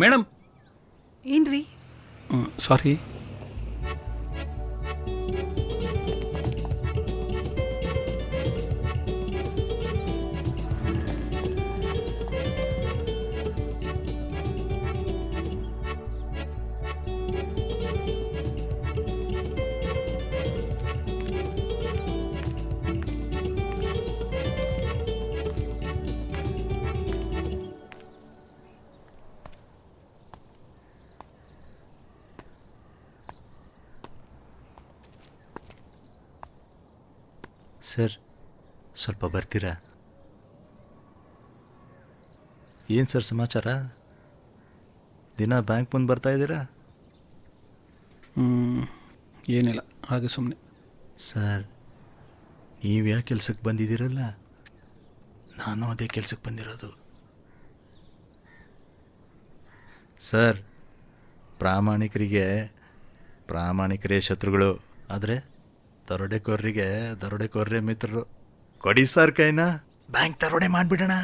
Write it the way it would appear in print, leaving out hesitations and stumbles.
Madam. ಏನ್ರಿ? ಸಾರಿ. Sir, ಸ್ವಲ್ಪ ಬರ್ತೀರಾ? ಏನು ಸರ್ ಸಮಾಚಾರ? ದಿನ ಬ್ಯಾಂಕ್ ಮುಂದೆ ಬರ್ತಾ ಇದ್ದೀರಾ? ಏನಿಲ್ಲ, ಹಾಗೆ ಸುಮ್ಮನೆ. ಸರ್, ನೀವು ಯಾವ ಕೆಲ್ಸಕ್ಕೆ ಬಂದಿದ್ದೀರಲ್ಲ, ನಾನು ಅದೇ ಕೆಲ್ಸಕ್ಕೆ ಬಂದಿರೋದು. ಸರ್, ಪ್ರಾಮಾಣಿಕರೇ ಶತ್ರುಗಳು, ಆದರೆ ದರೋಡೆಕೋರರಿಗೆ ದರೋಡೆಕೋರರೇ ಮಿತ್ರರು. ಕೊಡಿ ಸರ್ ಕೈನ, ಬ್ಯಾಂಕ್ ದರೋಡೆ ಮಾಡಿಬಿಡೋಣ.